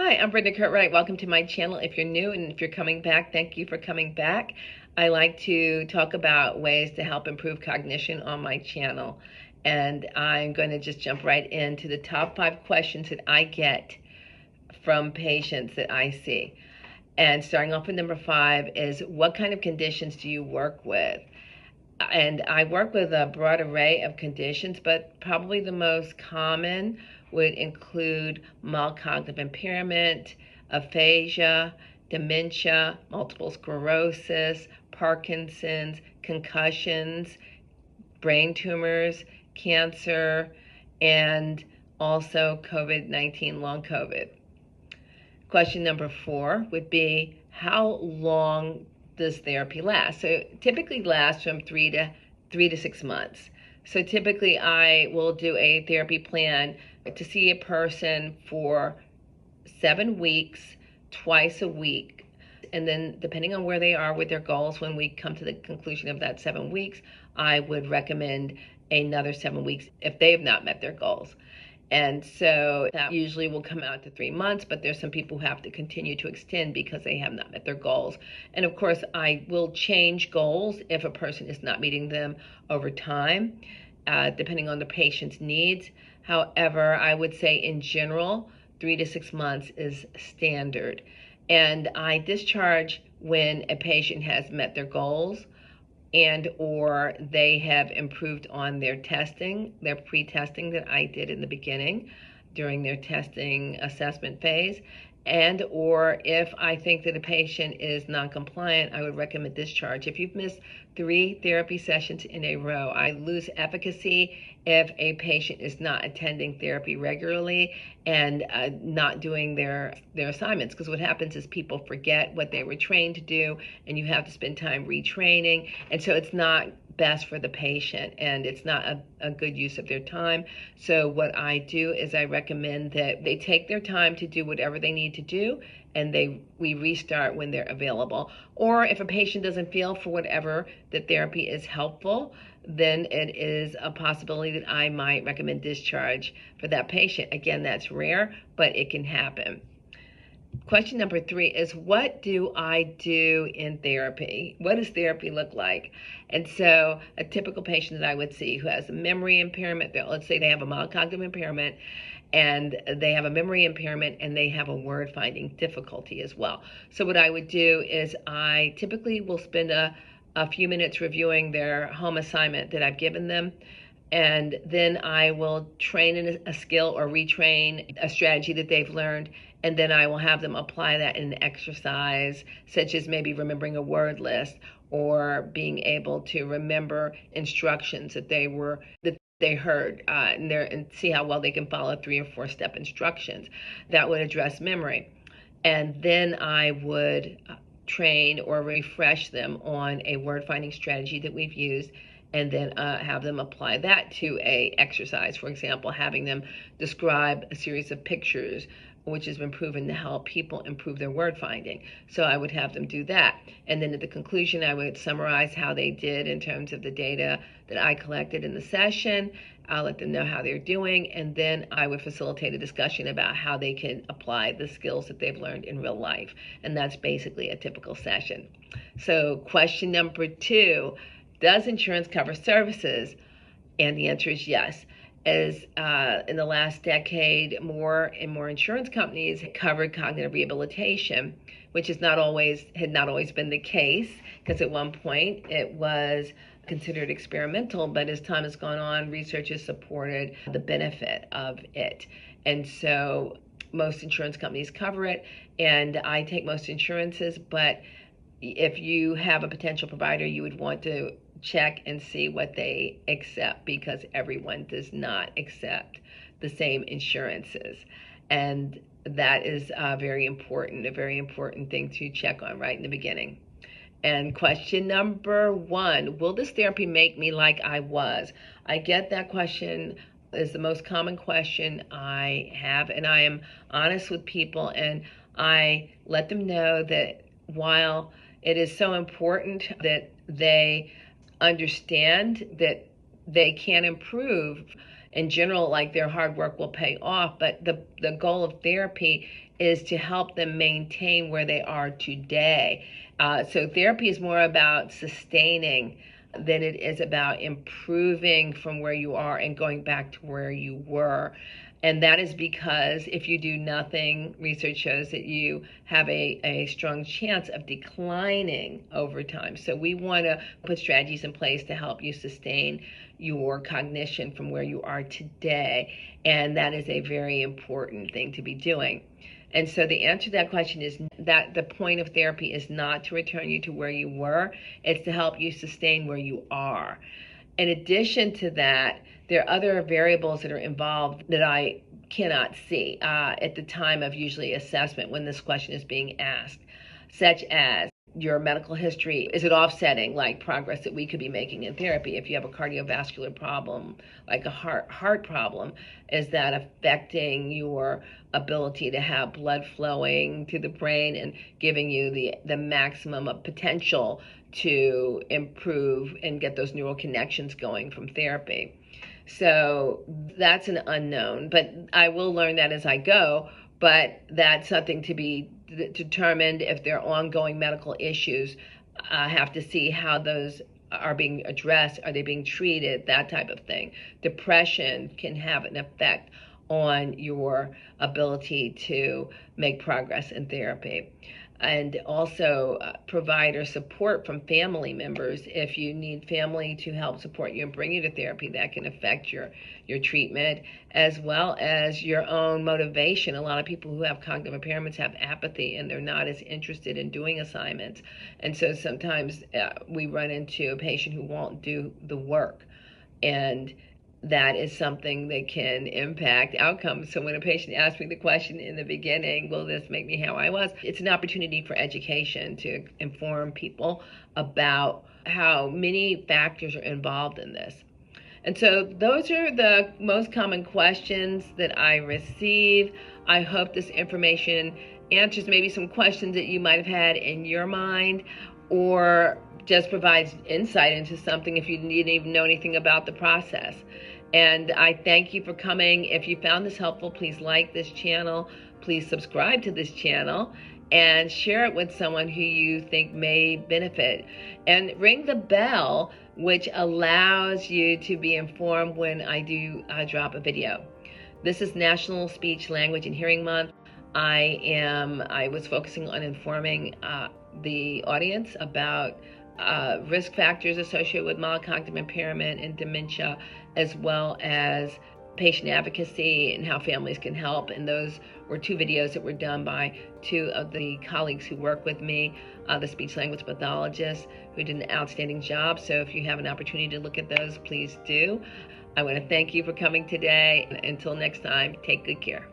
Hi, I'm Brenda Curtwright. Welcome to my channel. If you're new and if you're coming back, thank you for coming back. I like to talk about ways to help improve cognition on my channel. And I'm going to just jump right into the top 5 questions that I get from patients that I see. And starting off with number 5 is, what kind of conditions do you work with? And I work with a broad array of conditions, but probably the most common would include mild cognitive impairment, aphasia, dementia, multiple sclerosis, Parkinson's, concussions, brain tumors, cancer, and also COVID-19, long COVID. Question number 4 would be, how long does therapy last? So it typically lasts from 3 to 6 months. So typically I will do a therapy plan to see a person for 7 weeks, twice a week. And then depending on where they are with their goals, when we come to the conclusion of that 7 weeks, I would recommend another 7 weeks if they have not met their goals. And so that usually will come out to 3 months, but there's some people who have to continue to extend because they have not met their goals. And of course, I will change goals if a person is not meeting them over time, depending on the patient's needs. However, I would say in general, 3 to 6 months is standard. And I discharge when a patient has met their goals and or they have improved on their testing, their pre-testing that I did in the beginning during their testing assessment phase, and or if I think that a patient is non-compliant, I would recommend discharge. If you've missed 3 therapy sessions in a row, I lose efficacy if a patient is not attending therapy regularly and not doing their assignments, because what happens is people forget what they were trained to do and you have to spend time retraining, and so it's not best for the patient and it's not a good use of their time. So what I do is I recommend that they take their time to do whatever they need to do, and we restart when they're available. Or if a patient doesn't feel for whatever that therapy is helpful, then it is a possibility that I might recommend discharge for that patient. Again, that's rare, but it can happen. Question number 3 is, what do I do in therapy? What does therapy look like? And so a typical patient that I would see who has a memory impairment, let's say they have a mild cognitive impairment, and they have a memory impairment and they have a word finding difficulty as well. So what I would do is I typically will spend a few minutes reviewing their home assignment that I've given them, and then I will train in a skill or retrain a strategy that they've learned, and then I will have them apply that in an exercise, such as maybe remembering a word list or being able to remember instructions that they heard, and see how well they can follow 3 or 4 step instructions. That would address memory. And then I would train or refresh them on a word finding strategy that we've used, and then have them apply that to a exercise. For example, having them describe a series of pictures, which has been proven to help people improve their word finding. So I would have them do that. And then at the conclusion, I would summarize how they did in terms of the data that I collected in the session. I'll let them know how they're doing, and then I would facilitate a discussion about how they can apply the skills that they've learned in real life. And that's basically a typical session. So question number 2, does insurance cover services? And the answer is yes. As in the last decade, more and more insurance companies covered cognitive rehabilitation, which had not always been the case, because at one point it was considered experimental, but as time has gone on, research has supported the benefit of it. And so most insurance companies cover it, and I take most insurances, but if you have a potential provider, you would want to check and see what they accept, because everyone does not accept the same insurances. And that is a very important thing to check on right in the beginning. And question number 1, will this therapy make me like I was? I get that question. Is the most common question I have, and I am honest with people, and I let them know that while it is so important that they understand that they can improve in general, like their hard work will pay off, but the goal of therapy is to help them maintain where they are today. So therapy is more about sustaining than it is about improving from where you are and going back to where you were. And that is because if you do nothing, research shows that you have a strong chance of declining over time. So we want to put strategies in place to help you sustain your cognition from where you are today. And that is a very important thing to be doing. And so the answer to that question is that the point of therapy is not to return you to where you were, it's to help you sustain where you are. In addition to that, there are other variables that are involved that I cannot see at the time of usually assessment when this question is being asked, such as your medical history. Is it offsetting like progress that we could be making in therapy? If you have a cardiovascular problem, like a heart problem, is that affecting your ability to have blood flowing to the brain and giving you the maximum of potential to improve and get those neural connections going from therapy? So that's an unknown, but I will learn that as I go. But that's something to be determined. If there are ongoing medical issues, I have to see how those are being addressed. Are they being treated? That type of thing. Depression can have an effect on your ability to make progress in therapy. And also provider support from family members. If you need family to help support you and bring you to therapy, that can affect your treatment, as well as your own motivation. A lot of people who have cognitive impairments have apathy and they're not as interested in doing assignments. And so sometimes we run into a patient who won't do the work. And that is something that can impact outcomes. So when a patient asks me the question in the beginning, will this make me how I was? It's an opportunity for education to inform people about how many factors are involved in this. And so those are the most common questions that I receive. I hope this information answers maybe some questions that you might have had in your mind, or just provides insight into something if you didn't even know anything about the process. And I thank you for coming. If you found this helpful, please like this channel. Please subscribe to this channel and share it with someone who you think may benefit. And ring the bell, which allows you to be informed when I do drop a video. This is National Speech, Language, and Hearing Month. I was focusing on informing the audience about risk factors associated with mild cognitive impairment and dementia, as well as patient advocacy and how families can help. And those were two videos that were done by two of the colleagues who work with me, the speech language pathologists, who did an outstanding job. So if you have an opportunity to look at those, please do. I want to thank you for coming today. Until next time, take good care.